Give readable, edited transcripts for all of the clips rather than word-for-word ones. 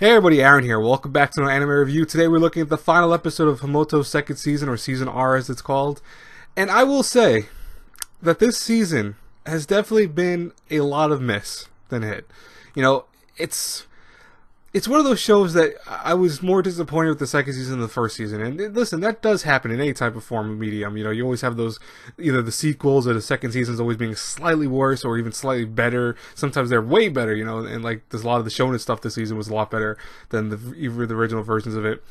Hey everybody, Aaron here. Welcome back to an anime review. Today we're looking at the final episode of Himouto's second season, or Season R as it's called. And I will say that this season has definitely been a lot of miss than hit. You know, it's one of those shows that I was more disappointed with the second season than the first season. And listen, that does happen in any type of form of medium. You know, you always have those, either the sequels or the second seasons always being slightly worse or even slightly better. Sometimes they're way better, you know, and like there's a lot of the shonen stuff this season was a lot better than even the original versions of it.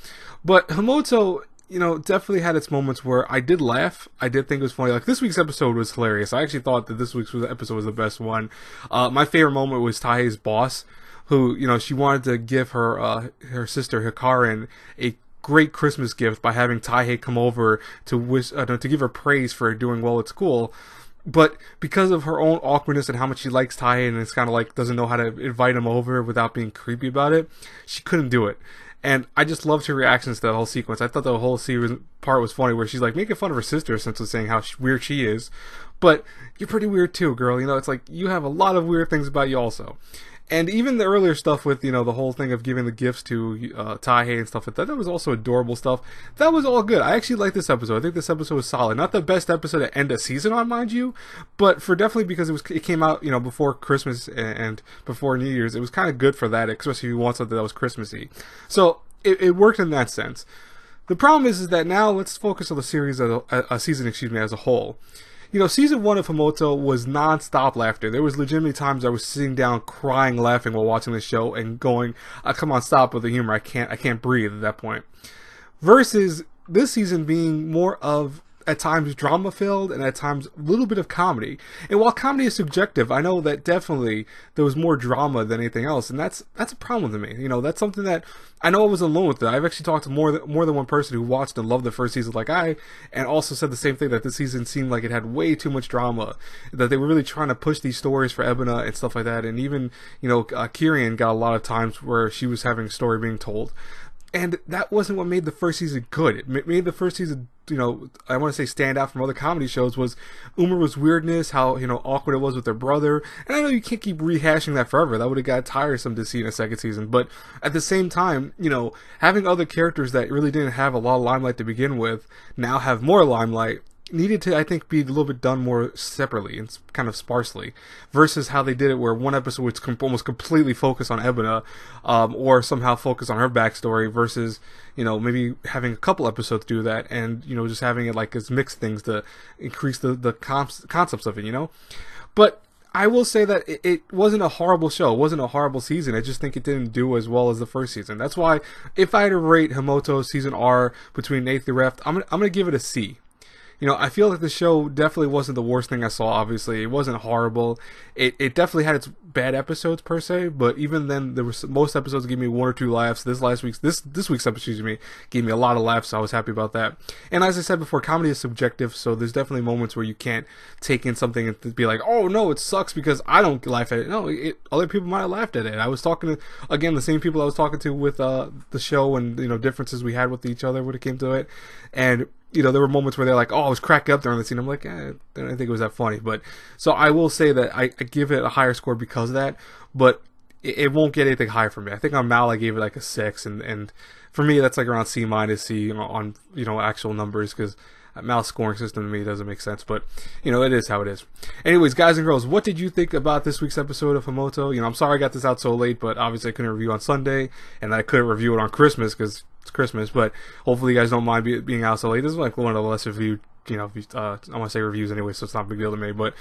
But Himouto, you know, definitely had its moments where I did laugh. I did think it was funny. Like, this week's episode was hilarious. I actually thought that this week's episode was the best one. My favorite moment was Taihei's boss, who, you know, she wanted to give her sister Hikarin a great Christmas gift by having Taihei come over to give her praise for doing well at school. But because of her own awkwardness and how much she likes Taihei, and it's kind of like doesn't know how to invite him over without being creepy about it, she couldn't do it. And I just loved her reactions to that whole sequence. I thought the whole part was funny, where she's like making fun of her sister, essentially saying how weird she is. But you're pretty weird too, girl. You know, it's like you have a lot of weird things about you also. And even the earlier stuff with, you know, the whole thing of giving the gifts to Taihei and stuff like that, that was also adorable stuff. That was all good. I actually like this episode. I think this episode was solid. Not the best episode to end a season on, mind you, but for definitely because it came out, you know, before Christmas and before New Year's. It was kind of good for that, especially if you want something that was Christmassy. So it worked in that sense. The problem is that now let's focus on the series season as a whole. You know, season 1 of Himouto was non-stop laughter. There was legitimately times I was sitting down crying, laughing while watching the show and going, come on, stop with the humor. I can't breathe at that point. Versus this season being more of, at times, drama-filled and at times a little bit of comedy. And while comedy is subjective, I know that definitely there was more drama than anything else, and that's a problem to me. You know, that's something that I know I was alone with it. I've actually talked to more than one person who watched and loved the first season like and also said the same thing, that this season seemed like it had way too much drama, that they were really trying to push these stories for Ebona and stuff like that. And even, you know, Kirian got a lot of times where she was having a story being told. And that wasn't what made the first season good. It made the first season, you know, I want to say stand out from other comedy shows, was Umaru's weirdness, how, you know, awkward it was with their brother. And I know you can't keep rehashing that forever. That would have got tiresome to see in a second season. But at the same time, you know, having other characters that really didn't have a lot of limelight to begin with now have more limelight needed to, I think, be a little bit done more separately and kind of sparsely, versus how they did it, where one episode was almost completely focused on Ebona, or somehow focus on her backstory, versus, you know, maybe having a couple episodes do that, and, you know, just having it like as mixed things to increase the concepts of it, you know. But I will say that it wasn't a horrible show. It wasn't a horrible season. I just think it didn't do as well as the first season. That's why, if I had to rate Himouto Season R between 8th and Reft, I'm gonna give it a C. You know, I feel like the show definitely wasn't the worst thing I saw, obviously. It wasn't horrible. It definitely had its bad episodes, per se, but even then, there was most episodes gave me 1 or 2 laughs. This week's episode, gave me a lot of laughs, so I was happy about that. And as I said before, comedy is subjective, so there's definitely moments where you can't take in something and be like, oh, no, it sucks because I don't laugh at it. No, other people might have laughed at it. I was talking to, again, the same people I was talking to with the show, and, you know, differences we had with each other when it came to it. And, you know, there were moments where they're like, oh, I was cracking up during the scene. I'm like, I didn't think it was that funny. But, so I will say that I give it a higher score because of that, but it won't get anything higher for me. I think on Mal I gave it like a 6, and for me that's like around C- C on, you know, actual numbers, because Mal's scoring system to me doesn't make sense, but, you know, it is how it is. Anyways, guys and girls, what did you think about this week's episode of Himouto? You know, I'm sorry I got this out so late, but obviously I couldn't review on Sunday, and I couldn't review it on Christmas because it's Christmas, but hopefully you guys don't mind being out so late. This is like one of the less reviewed, you know, I want to say reviews anyway, so it's not a big deal to me, but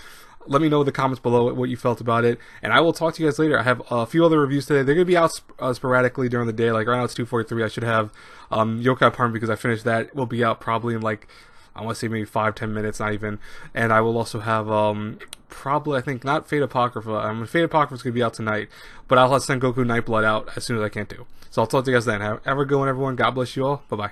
let me know in the comments below what you felt about it, and I will talk to you guys later. I have a few other reviews today. They're going to be out sporadically during the day. Like right now it's 2:43. I should have Yokai Apartment, because I finished that, will be out probably in like, I want to say maybe 5-10 minutes, not even. And I will also have probably, I think, not Fate Apocrypha. Fate Apocrypha is going to be out tonight, but I'll have Sengoku Nightblood out as soon as I can too. So I'll talk to you guys then. Have a good one, everyone. God bless you all. Bye bye.